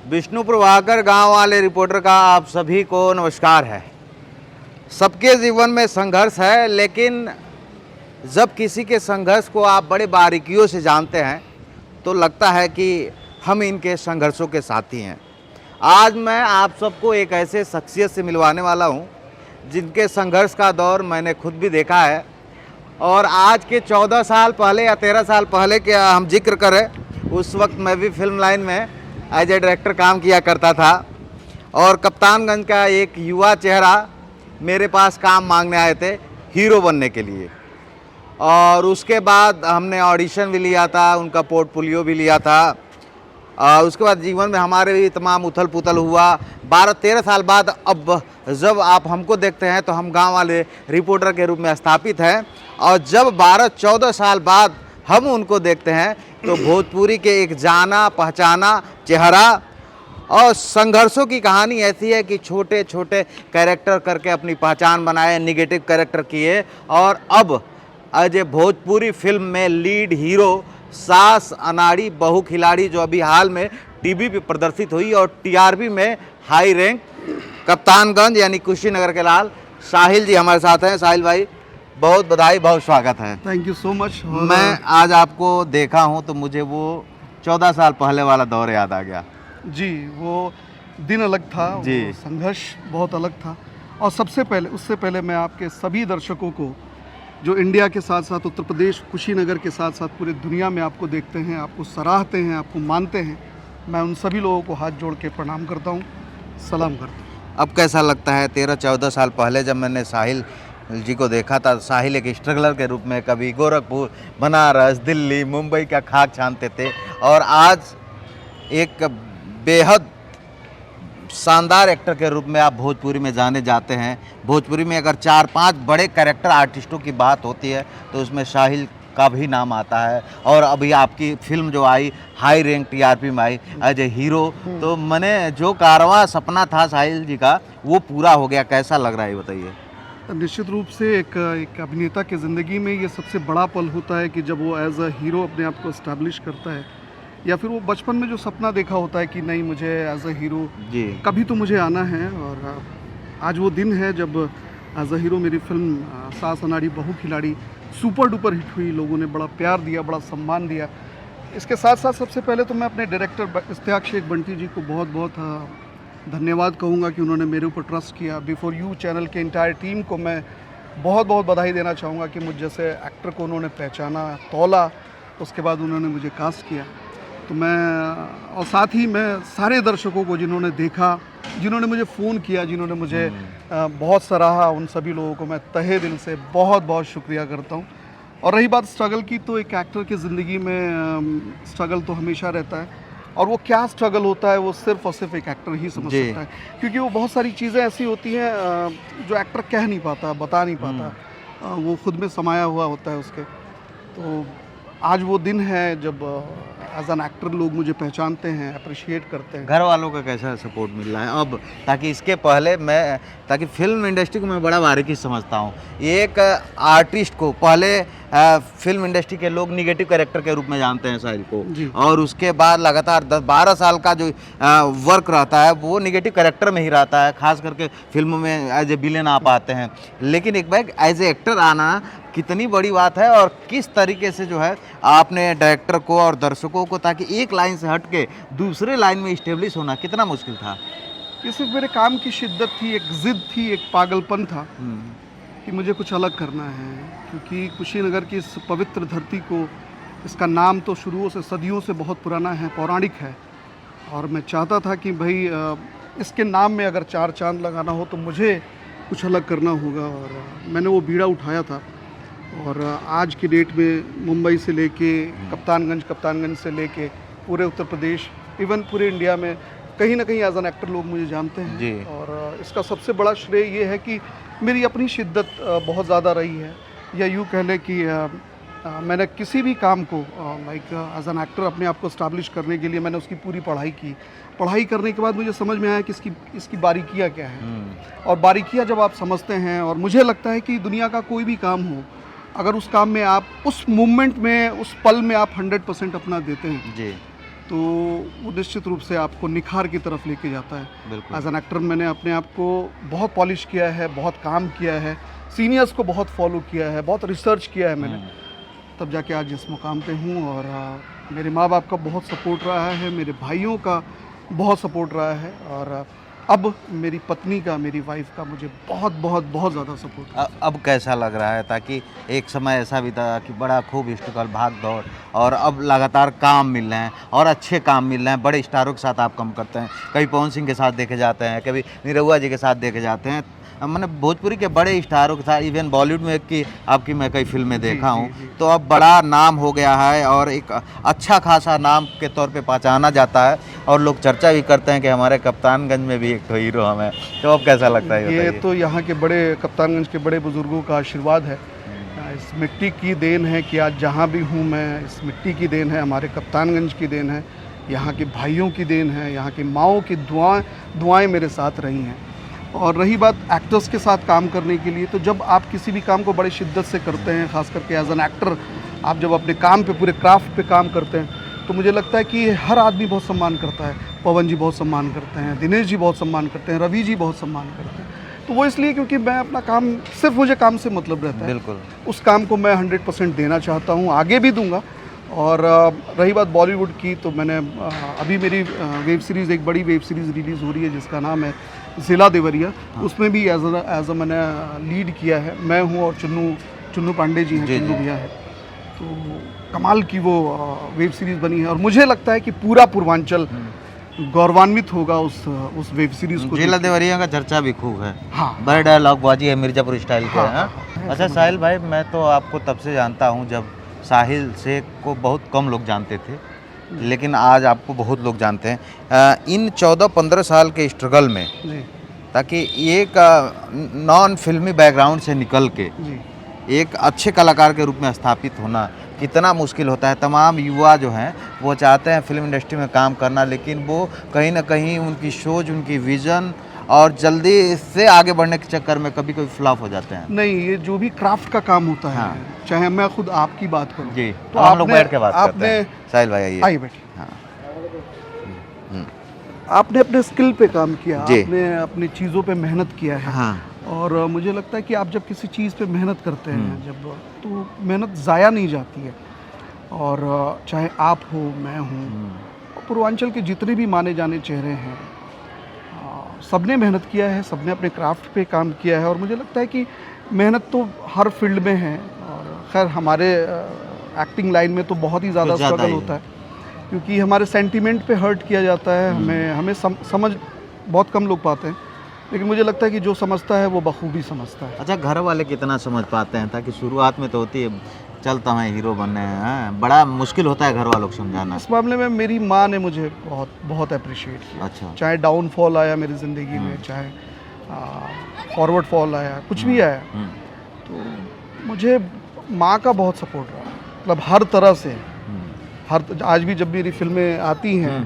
विष्णु प्रभाकर गांव वाले रिपोर्टर का आप सभी को नमस्कार है। सबके जीवन में संघर्ष है, लेकिन जब किसी के संघर्ष को आप बड़े बारीकियों से जानते हैं तो लगता है कि हम इनके संघर्षों के साथी हैं। आज मैं आप सबको एक ऐसे शख्सियत से मिलवाने वाला हूं जिनके संघर्ष का दौर मैंने खुद भी देखा है। और आज के 14 साल पहले या 13 साल पहले के हम जिक्र करें, उस वक्त मैं भी फिल्म लाइन में एज ए डायरेक्टर काम किया करता था और कप्तानगंज का एक युवा चेहरा मेरे पास काम मांगने आए थे हीरो बनने के लिए। और उसके बाद हमने ऑडिशन भी लिया था, उनका पोर्टफोलियो भी लिया था। उसके बाद जीवन में हमारे भी तमाम उथल पुथल हुआ। 12-13 साल बाद अब जब आप हमको देखते हैं तो हम गांव वाले रिपोर्टर के रूप में स्थापित हैं, और जब 12-14 साल बाद हम उनको देखते हैं तो भोजपुरी के एक जाना पहचाना चेहरा। और संघर्षों की कहानी ऐसी है कि छोटे छोटे कैरेक्टर करके अपनी पहचान बनाए, निगेटिव कैरेक्टर किए, और अब आज भोजपुरी फिल्म में लीड हीरो सास अनाड़ी बहू खिलाड़ी, जो अभी हाल में टीवी पे प्रदर्शित हुई और टीआरपी में हाई रैंक, कप्तानगंज यानी कुशीनगर के लाल साहिल जी हमारे साथ हैं। साहिल भाई, बहुत बधाई, बहुत स्वागत है। Thank you so much. मैं आज आपको देखा हूं तो मुझे वो 14 साल पहले वाला दौर याद आ गया। जी, वो दिन अलग था जी, वो संघर्ष बहुत अलग था। और सबसे पहले, उससे पहले मैं आपके सभी दर्शकों को, जो इंडिया के साथ साथ उत्तर प्रदेश कुशीनगर के साथ साथ पूरे दुनिया में आपको देखते हैं, आपको सराहते हैं, आपको मानते हैं, मैं उन सभी लोगों को हाथ जोड़ के प्रणाम करता हूँ, सलाम करता हूँ। अब कैसा लगता है? 13-14 साल पहले जब मैंने साहिल जी को देखा था, साहिल एक स्ट्रगलर के रूप में कभी गोरखपुर, बनारस, दिल्ली, मुंबई का खाक छानते थे, और आज एक बेहद शानदार एक्टर के रूप में आप भोजपुरी में जाने जाते हैं। भोजपुरी में अगर 4-5 बड़े कैरेक्टर आर्टिस्टों की बात होती है तो उसमें साहिल का भी नाम आता है। और अभी आपकी फिल्म जो आई हाई रैंक टीआरपी में आई एज ए हीरो, तो मैंने जो कारवां सपना था साहिल जी का वो पूरा हो गया। कैसा लग रहा है बताइए? निश्चित रूप से एक अभिनेता की ज़िंदगी में ये सबसे बड़ा पल होता है कि जब वो एज अ हीरो अपने आप को इस्टेब्लिश करता है, या फिर वो बचपन में जो सपना देखा होता है कि नहीं, मुझे एज अ हीरो जी कभी तो मुझे आना है। और आज वो दिन है जब एज अ हीरो मेरी फिल्म सास अनाड़ी बहू खिलाड़ी सुपर डुपर हिट हुई। लोगों ने बड़ा प्यार दिया, बड़ा सम्मान दिया। इसके साथ साथ सबसे पहले तो मैं अपने डायरेक्टर इश्तियाक शेख बंटी जी को बहुत बहुत धन्यवाद कहूँगा कि उन्होंने मेरे ऊपर ट्रस्ट किया। बिफोर यू चैनल के इंटायर टीम को मैं बहुत बहुत बधाई देना चाहूँगा कि मुझ जैसे एक्टर को उन्होंने पहचाना, तौला, उसके बाद उन्होंने मुझे कास्ट किया। तो मैं, और साथ ही मैं सारे दर्शकों को जिन्होंने देखा, जिन्होंने मुझे फ़ोन किया, जिन्होंने मुझे बहुत सराहा, उन सभी लोगों को मैं तहे दिल से बहुत बहुत शुक्रिया करता हूँ। और रही बात स्ट्रगल की, तो एक एक्टर की ज़िंदगी में स्ट्रगल तो हमेशा रहता है, और वो क्या स्ट्रगल होता है वो सिर्फ और सिर्फ एक एक्टर ही समझ सकता है, क्योंकि वो बहुत सारी चीज़ें ऐसी होती हैं जो एक्टर कह नहीं पाता, बता नहीं पाता, वो खुद में समाया हुआ होता है उसके। तो आज वो दिन है जब एज एन एक्टर लोग मुझे पहचानते हैं, अप्रिशिएट करते हैं। घर वालों का कैसा सपोर्ट मिल रहा है अब? ताकि इसके पहले मैं, ताकि फिल्म इंडस्ट्री को मैं बड़ा बारीकी समझता हूँ। एक आर्टिस्ट को पहले फिल्म इंडस्ट्री के लोग निगेटिव कैरेक्टर के रूप में जानते हैं साहिल को, और उसके बाद लगातार 10-12 साल का जो वर्क रहता है वो निगेटिव कैरेक्टर में ही रहता है। खास करके फिल्मों में एज ए विलेन आप आते हैं, लेकिन एक बार एज ए एक्टर आना कितनी बड़ी बात है, और किस तरीके से जो है आपने डायरेक्टर को और दर्शकों को, ताकि एक लाइन से हट के दूसरे लाइन में इस्टेब्लिश होना कितना मुश्किल था? ये सिर्फ मेरे काम की शिद्दत थी, एक ज़िद थी, एक पागलपन था कि मुझे कुछ अलग करना है। क्योंकि कुशीनगर की इस पवित्र धरती को, इसका नाम तो शुरुओं से, सदियों से बहुत पुराना है, पौराणिक है, और मैं चाहता था कि भाई इसके नाम में अगर 4 चांद लगाना हो तो मुझे कुछ अलग करना होगा। और मैंने वो बीड़ा उठाया था, और आज की डेट में मुंबई से लेके कप्तानगंज से लेके पूरे उत्तर प्रदेश, इवन पूरे इंडिया में कहीं ना कहीं एज एन एक्टर लोग मुझे जानते हैं जी। और इसका सबसे बड़ा श्रेय ये है कि मेरी अपनी शिद्दत बहुत ज़्यादा रही है, या यूँ कह लें कि मैंने किसी भी काम को लाइक एज एन एक्टर अपने आप को इस्टेब्लिश करने के लिए मैंने उसकी पूरी पढ़ाई की। पढ़ाई करने के बाद मुझे समझ में आया कि इसकी बारीकियाँ क्या हैं, और बारीकियाँ जब आप समझते हैं, और मुझे लगता है कि दुनिया का कोई भी काम हो, अगर उस काम में आप उस मोमेंट में, उस पल में आप 100% अपना देते हैं जी, तो वो निश्चित रूप से आपको निखार की तरफ लेके जाता है। बिल्कुल। एज एन एक्टर मैंने अपने आप को बहुत पॉलिश किया है, बहुत काम किया है, सीनियर्स को बहुत फॉलो किया है, बहुत रिसर्च किया है मैंने, तब जाके आज इस मुकाम पे हूँ। और मेरे माँ बाप का बहुत सपोर्ट रहा है, मेरे भाइयों का बहुत सपोर्ट रहा है, और अब मेरी पत्नी का, मेरी वाइफ का मुझे बहुत बहुत बहुत ज़्यादा सपोर्ट है। अब कैसा लग रहा है, ताकि एक समय ऐसा भी था कि बड़ा खूब स्ट्रगल, भाग दौड़, और अब लगातार काम मिल रहे हैं और अच्छे काम मिल रहे हैं, बड़े स्टारों के साथ आप काम करते हैं, कभी पवन सिंह के साथ देखे जाते हैं, कभी निरहुआ जी के साथ देखे जाते हैं, मैंने भोजपुरी के बड़े स्टारों के साथ, इवन बॉलीवुड में की आपकी मैं कई फिल्में देखा हूँ, तो अब बड़ा नाम हो गया है और एक अच्छा खासा नाम के तौर पे पहचाना जाता है, और लोग चर्चा भी करते हैं कि हमारे कप्तानगंज में भी एक तो हीरो हमें। तो अब कैसा लगता है ये तो यहाँ के बड़े कप्तानगंज के बड़े बुजुर्गों का आशीर्वाद है, इस मिट्टी की देन है कि आज जहाँ भी हूँ मैं, इस मिट्टी की देन है, हमारे कप्तानगंज की देन है, यहाँ के भाइयों की देन है, यहाँ की माँओं की दुआएं मेरे साथ रही हैं। और रही बात एक्टर्स के साथ काम करने के लिए, तो जब आप किसी भी काम को बड़ी शिद्दत से करते हैं, ख़ास करके एज एन एक्टर आप जब अपने काम पे, पूरे क्राफ्ट पे काम करते हैं, तो मुझे लगता है कि हर आदमी बहुत सम्मान करता है। पवन जी बहुत सम्मान करते हैं, दिनेश जी बहुत सम्मान करते हैं, रवि जी बहुत सम्मान करते हैं। तो वो इसलिए क्योंकि मैं अपना काम, सिर्फ मुझे काम से मतलब रहता है, बिल्कुल उस काम को मैं 100% देना चाहता हूँ, आगे भी दूंगा। और रही बात बॉलीवुड की, तो मैंने अभी मेरी वेब सीरीज़, एक बड़ी वेब सीरीज़ रिलीज़ हो रही है जिसका नाम है ज़िला देवरिया। उसमें भी एज अ मैंने लीड किया है, मैं हूँ और चुन्नू पांडे जी हैं, चुन्नू भैया है। तो कमाल की वो वेब सीरीज़ बनी है, और मुझे लगता है कि पूरा पूर्वांचल गौरवान्वित होगा उस वेब सीरीज़ को। जिला देवरिया का चर्चा भी खूब है। हाँ, बड़े डायलॉग बाजी है, मिर्जापुर स्टाइल के। हाँ, हाँ? हाँ। अच्छा साहिल भाई, मैं तो आपको तब से जानता हूँ जब साहिल शेख को बहुत कम लोग जानते थे, लेकिन आज आपको बहुत लोग जानते हैं। इन 14-15 साल के स्ट्रगल में, जी ताकि एक नॉन फिल्मी बैकग्राउंड से निकल के जी एक अच्छे कलाकार के रूप में स्थापित होना कितना मुश्किल होता है। तमाम युवा जो हैं वो चाहते हैं फिल्म इंडस्ट्री में काम करना, लेकिन वो कहीं ना कहीं उनकी सोच, उनकी विज़न और जल्दी इससे आगे बढ़ने के चक्कर में कभी कभी फ्लॉप हो जाते हैं। नहीं, ये जो भी क्राफ्ट का काम होता है, हाँ। चाहे मैं खुद आपकी बात करूं, जी, तो हम लोग बैठ के बात करते हैं। साहिल भाई आइए। आइए बैठिए। हाँ। आपने अपने स्किल पे काम किया, जी। आपने अपनी चीज़ों पे मेहनत किया है। हाँ। और मुझे लगता है कि आप जब किसी चीज़ पे मेहनत करते हैं, जब, तो मेहनत ज़ाया नहीं जाती है। और चाहे आप हो, मैं हूँ, पूर्वांचल के जितने भी माने जाने चेहरे हैं, सबने मेहनत किया है, सबने अपने क्राफ्ट पे काम किया है। और मुझे लगता है कि मेहनत तो हर फील्ड में है, और खैर हमारे एक्टिंग लाइन में तो बहुत ही ज़्यादा स्ट्रगल होता है, क्योंकि हमारे सेंटीमेंट पे हर्ट किया जाता है। हमें समझ बहुत कम लोग पाते हैं, लेकिन मुझे लगता है कि जो समझता है वो बखूबी समझता है। अच्छा, घर वाले कितना समझ पाते हैं? ताकि शुरुआत में तो होती है, चलता है हीरो बनने हैं, बड़ा मुश्किल होता है घर वालों को समझाना। इस मामले में मेरी माँ ने मुझे बहुत बहुत अप्रिशिएट किया। अच्छा। चाहे डाउनफॉल आया मेरी ज़िंदगी में, चाहे फॉरवर्ड फॉल आया, कुछ भी आया, तो मुझे माँ का बहुत सपोर्ट रहा, मतलब हर तरह से। आज भी जब मेरी फिल्में आती हैं,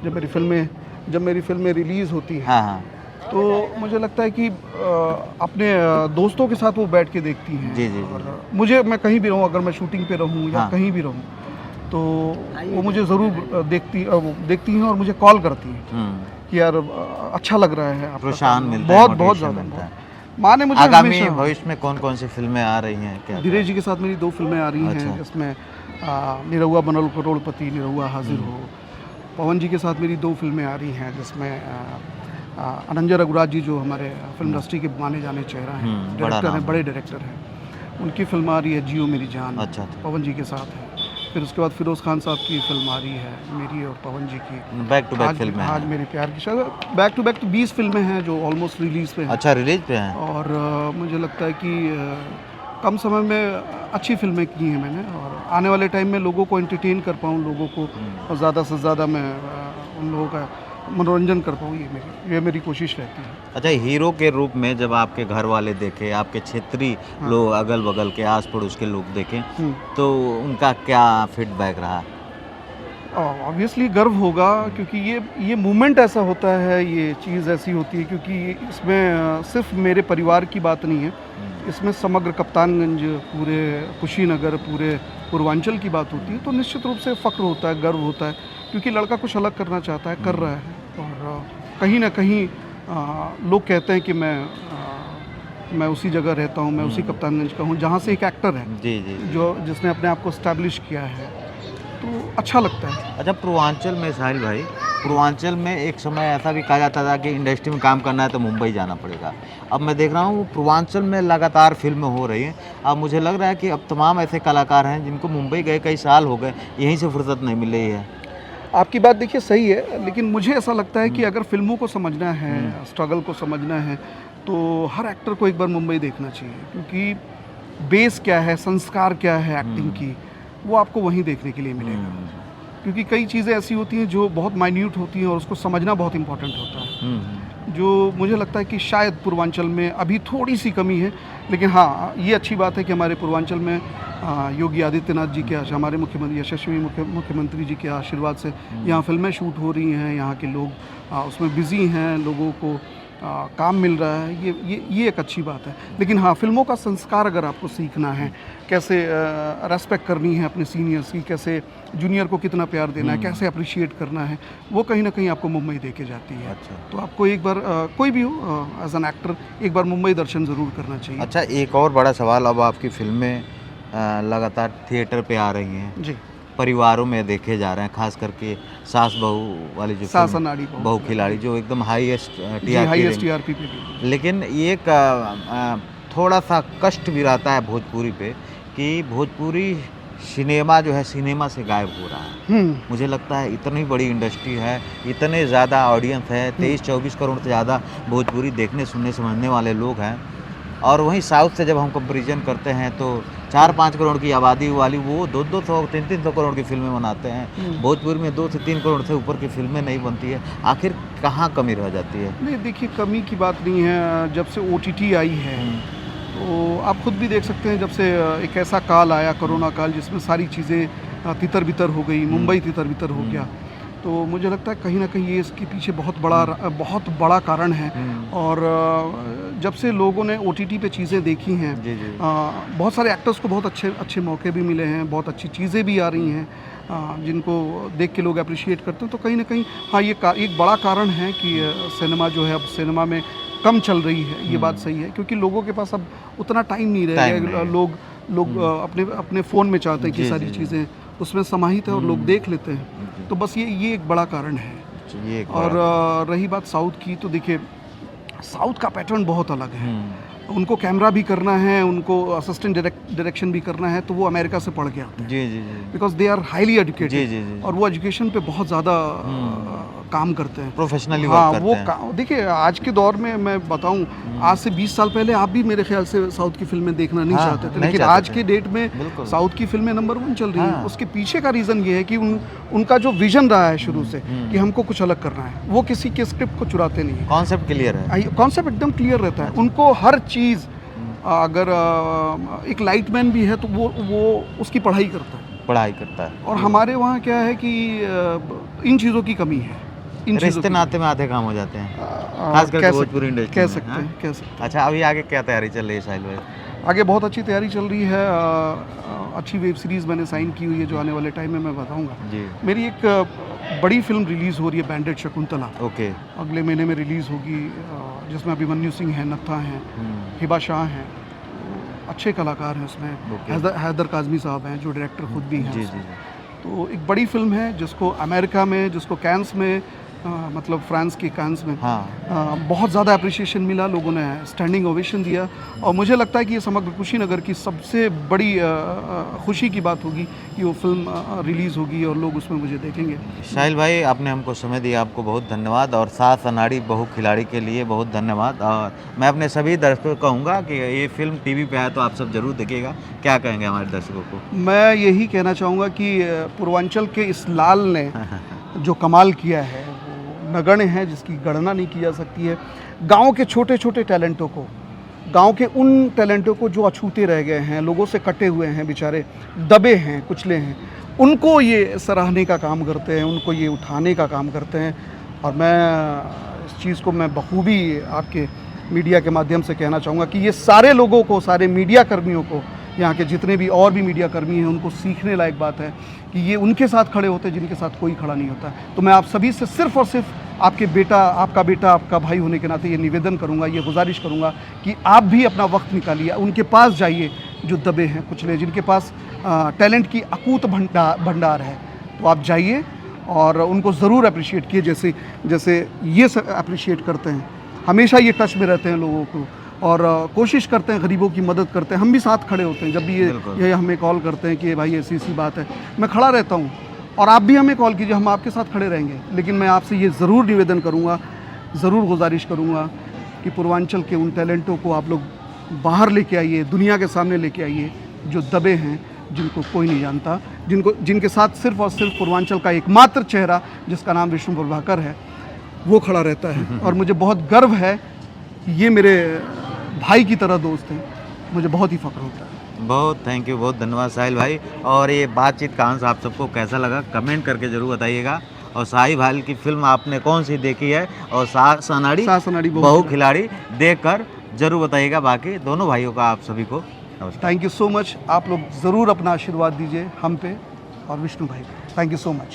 जब मेरी फिल्में रिलीज़ होती हैं, हाँ। तो मुझे लगता है कि अपने दोस्तों के साथ वो बैठ के देखती हैं। जी। और मुझे, मैं कहीं भी रहूँ, अगर मैं शूटिंग पे रहूँ या हाँ। कहीं भी रहूँ, तो वो मुझे ज़रूर देखती हैं और मुझे कॉल करती हैं कि यार अच्छा लग रहा है आपका प्रोत्साहन काम। मिलता है, बहुत मोटिवेशन ज़्यादा मिलता है। माँ ने मुझे आगामी हमेशा, भविष्य में कौन कौन सी फिल्में आ रही हैं क्या? दिनेश जी के साथ मेरी 2 फिल्में आ रही हैं, अच्छा। जिसमें निरहुआ बनल करोड़पति, निरहुआ हाजिर हो। पवन जी के साथ मेरी 2 फिल्में आ रही हैं, जिसमें अनंजय रघुराज जी जो हमारे फिल्म इंडस्ट्री के माने जाने चेहरा हैं, डायरेक्टर हैं, बड़े डायरेक्टर हैं, उनकी फिल्म आ रही है जियो मेरी जान। अच्छा। पवन जी के साथ है। फिर उसके बाद फिरोज़ खान साहब की फिल्म आ रही है, मेरी और पवन जी की, बैक टू बैक फिल्में आज मेरे प्यार की शायद बैक टू बैक तो 20 फिल्में हैं जो ऑलमोस्ट रिलीज़ पे हैं। अच्छा, रिलीज पे हैं। और मुझे लगता है कि कम समय में अच्छी फिल्में की हैं मैंने, और आने वाले टाइम में लोगों को एंटरटेन कर पाऊँ, लोगों को और ज़्यादा से ज़्यादा मैं उन लोगों का मनोरंजन कर पाऊँ, ये मेरी कोशिश रहती है। अच्छा, हीरो के रूप में जब आपके घर वाले देखे, आपके क्षेत्रीय लोग, अगल बगल के आस पड़ोस के लोग देखें, तो उनका क्या फीडबैक रहा? ऑब्वियसली गर्व होगा, क्योंकि ये मूवमेंट ऐसा होता है, ये चीज़ ऐसी होती है, क्योंकि इसमें सिर्फ मेरे परिवार की बात नहीं है, इसमें समग्र कप्तानगंज, पूरे कुशीनगर, पूरे पूर्वांचल की बात होती है तो निश्चित रूप से फ़ख्र होता है, गर्व होता है, क्योंकि लड़का कुछ अलग करना चाहता है, कर रहा है। और कहीं ना कहीं लोग कहते हैं कि मैं उसी जगह रहता हूँ, मैं उसी कप्तानगंज का हूँ जहाँ से एक एक्टर है जी जी। जो जिसने अपने आप को स्टैब्लिश किया है, तो अच्छा लगता है। अच्छा, पूर्वांचल में साहिल भाई, पूर्वांचल में एक समय ऐसा भी कहा जाता था कि इंडस्ट्री में काम करना है तो मुंबई जाना पड़ेगा। अब मैं देख रहा हूँ पूर्वांचल में लगातार फिल्में हो रही हैं। अब मुझे लग रहा है कि अब तमाम ऐसे कलाकार हैं जिनको मुंबई गए कई साल हो गए, यहीं से फुर्सत नहीं मिल रही है। आपकी बात देखिए सही है, लेकिन मुझे ऐसा लगता है कि अगर फिल्मों को समझना है, स्ट्रगल को समझना है, तो हर एक्टर को एक बार मुंबई देखना चाहिए, क्योंकि बेस क्या है, संस्कार क्या है एक्टिंग की, वो आपको वहीं देखने के लिए मिलेगा। क्योंकि कई चीज़ें ऐसी होती हैं जो बहुत माइन्यूट होती हैं और उसको समझना बहुत इंपॉर्टेंट होता है, जो मुझे लगता है कि शायद पूर्वांचल में अभी थोड़ी सी कमी है। लेकिन हाँ, ये अच्छी बात है कि हमारे पूर्वांचल में योगी आदित्यनाथ जी के हमारे मुख्यमंत्री, यशस्वी मुख्यमंत्री जी के आशीर्वाद से यहाँ फिल्में शूट हो रही हैं, यहाँ के लोग उसमें बिज़ी हैं, लोगों को काम मिल रहा है, ये एक अच्छी बात है। लेकिन हाँ, फिल्मों का संस्कार अगर आपको सीखना है, कैसे रेस्पेक्ट करनी है अपने सीनियर्स की, कैसे जूनियर को कितना प्यार देना है, कैसे अप्रिशिएट करना है, वो कहीं ना कहीं आपको मुंबई दे के जाती है। अच्छा। तो आपको एक बार कोई भी हो एज एन एक्टर, एक बार मुंबई दर्शन ज़रूर करना चाहिए। अच्छा, एक और बड़ा सवाल, अब आपकी फिल्में लगातार थिएटर पे आ रही हैं, जी, परिवारों में देखे जा रहे हैं, खास करके सास बहू वाली जो सास फिल्म, अनाड़ी बहू खिलाड़ी, जो एकदम हाईएस्ट हाईएस्ट टीआरपी पे भी। लेकिन एक थोड़ा सा कष्ट भी रहता है भोजपुरी पे कि भोजपुरी सिनेमा जो है सिनेमा से गायब हो रहा है। मुझे लगता है इतनी बड़ी इंडस्ट्री है, इतने ज़्यादा ऑडियंस है, 23-24 करोड़ से ज़्यादा भोजपुरी देखने सुनने समझने वाले लोग हैं, और वहीं साउथ से जब हम कंपैरिजन करते हैं तो 4-5 करोड़ की आबादी वाली वो 200-200, 300 करोड़ की फिल्में बनाते हैं। भोजपुरी में 2 से 3 करोड़ से ऊपर की फिल्में नहीं बनती है। आखिर कहाँ कमी रह जाती है? नहीं, देखिए, कमी की बात नहीं है। जब से OTT आई है तो आप खुद भी देख सकते हैं, जब से एक ऐसा काल आया, कोरोना काल, जिसमें सारी चीज़ें तितर बितर हो गई, मुंबई तितर बितर हो गया, तो मुझे लगता है कहीं ना कहीं ये इसके पीछे बहुत बड़ा कारण है। और जब से लोगों ने OTT पे चीज़ें देखी हैं, जी जी। बहुत सारे एक्टर्स को बहुत अच्छे मौके भी मिले हैं, बहुत अच्छी चीज़ें भी आ रही हैं, जिनको देख के लोग अप्रिशिएट करते हैं। तो कहीं ना कहीं हाँ, ये एक बड़ा कारण है कि सिनेमा जो है अब सिनेमा में कम चल रही है। ये बात सही है, क्योंकि लोगों के पास अब उतना टाइम नहीं रह गया। लोग अपने फ़ोन में चाहते हैं कि सारी चीज़ें उसमें समाहित है और लोग देख लेते हैं। तो बस ये एक बड़ा कारण है। ये एक और रही बात साउथ की, तो देखिए, साउथ का पैटर्न बहुत अलग है। उनको कैमरा भी करना है, उनको असिस्टेंट डायरेक्शन भी करना है, तो वो अमेरिका से पढ़ के आते हैं। जी जी जी। Because they are highly educated. जी जी जी। और वो एजुकेशन पे बहुत ज़्यादा काम करते हैं, प्रोफेशनली हाँ, वर्क वो करते हैं। देखिए, आज के दौर में मैं बताऊं, आज से 20 साल पहले आप भी मेरे ख्याल से साउथ की फिल्में देखना नहीं हाँ, चाहते थे, नहीं लेकिन चाहते आज थे। के डेट में बिल्कुल। साउथ की फिल्में नंबर 1 चल रही हैं। हाँ। उसके पीछे का रीज़न ये है कि उनका जो विजन रहा है शुरू से कि हमको कुछ अलग करना है, वो किसी के स्क्रिप्ट को चुराते नहीं है। कॉन्सेप्ट क्लियर है। कॉन्सेप्ट एकदम क्लियर रहता है। उनको हर चीज़, अगर एक लाइटमैन भी है तो वो उसकी पढ़ाई करता है। पढ़ाई करता है। और हमारे वहाँ क्या है कि इन चीज़ों की कमी है। रिश्ते नाते में आधे काम हो जाते हैं, खास करके भोजपुरी इंडस्ट्री कह में, सकते हाँ? हैं, कह सकते हैं। अच्छा, अभी आगे क्या तैयारी चल रही है साहिल भाई? आगे बहुत अच्छी तैयारी चल रही है। अच्छी वेब सीरीज़ मैंने साइन की हुई है, जो आने वाले टाइम में मैं बताऊंगा। जी। मेरी एक बड़ी फिल्म रिलीज़ हो रही है, बैंडेड शकुंतला, ओके। अगले महीने में रिलीज़ होगी, जिसमें अभिमन्यु सिंह हैं, नत्था हैं, हिबा शाह हैं, अच्छे कलाकार हैं उसमें। हैदर काज़मी साहब हैं, जो डायरेक्टर खुद भी हैं। जी जी। तो एक बड़ी फिल्म है जिसको अमेरिका में, जिसको कैंस में, मतलब फ्रांस के कैंस में बहुत ज़्यादा अप्रिसिएशन मिला, लोगों ने स्टैंडिंग ओवेशन दिया। और मुझे लगता है कि ये समग्र कुशीनगर की सबसे बड़ी खुशी की बात होगी कि वो फिल्म रिलीज़ होगी और लोग उसमें मुझे देखेंगे। साहिल भाई, आपने हमको समय दिया, आपको बहुत धन्यवाद। और सास अनाड़ी बहू खिलाड़ी के लिए बहुत धन्यवाद। और मैं अपने सभी दर्शकों को कहूँगा कि ये फिल्म टीवी पे आए तो आप सब जरूर देखिएगा। क्या कहेंगे हमारे दर्शकों को? मैं यही कहना चाहूँगा कि पूर्वांचल के इस लाल ने जो कमाल किया है वो नगण्य है, जिसकी गणना नहीं की जा सकती है। गांव के छोटे छोटे टैलेंटों को, गांव के उन टैलेंटों को जो अछूते रह गए हैं, लोगों से कटे हुए हैं, बेचारे दबे हैं, कुचले हैं, उनको ये सराहने का काम करते हैं, उनको ये उठाने का काम करते हैं। और मैं इस चीज़ को मैं बखूबी आपके मीडिया के माध्यम से कहना चाहूँगा कि ये सारे लोगों को, सारे मीडिया कर्मियों को, यहाँ के जितने भी और भी मीडिया कर्मी हैं, उनको सीखने लायक बात है कि ये उनके साथ खड़े होते हैं जिनके साथ कोई खड़ा नहीं होता। तो मैं आप सभी से सिर्फ़ और सिर्फ आपका बेटा, आपका भाई होने के नाते ये निवेदन करूँगा, ये गुजारिश करूँगा कि आप भी अपना वक्त निकालिए, उनके पास जाइए जो दबे हैं, कुचले, जिनके पास टैलेंट की अकूत भंडार है। तो आप जाइए और उनको ज़रूर अप्रिशिएट कीजिए, जैसे ये अप्रिशिएट करते हैं। हमेशा ये टच में रहते हैं लोगों को और कोशिश करते हैं, गरीबों की मदद करते हैं। हम भी साथ खड़े होते हैं जब भी ये हमें कॉल करते हैं कि भाई ऐसी बात है, मैं खड़ा रहता हूँ। और आप भी हमें कॉल कीजिए, हम आपके साथ खड़े रहेंगे। लेकिन मैं आपसे ये ज़रूर निवेदन करूँगा, ज़रूर गुजारिश करूँगा कि पूर्वांचल के उन टैलेंटों को आप लोग बाहर लेके आइए, दुनिया के सामने लेके आइए, जो दबे हैं, जिनको कोई नहीं जानता, जिनके साथ सिर्फ़ और सिर्फ पूर्वांचल का एकमात्र चेहरा, जिसका नाम विष्णु प्रभाकर है, वो खड़ा रहता है। और मुझे बहुत गर्व है कि ये मेरे भाई की तरह दोस्त हैं, मुझे बहुत ही फ़ख्र होता है। बहुत थैंक यू, बहुत धन्यवाद साहिल भाई। और ये बातचीत का अंश आप सबको कैसा लगा कमेंट करके ज़रूर बताइएगा। और साहिल भाई की फिल्म आपने कौन सी देखी है और सास अनाड़ी बहु खिलाड़ी देखकर ज़रूर बताइएगा। बाकी दोनों भाइयों का आप सभी को नमस्कार। Thank you so much. आप लोग ज़रूर अपना आशीर्वाद दीजिए हम पे और विष्णु भाई पे। Thank you so much.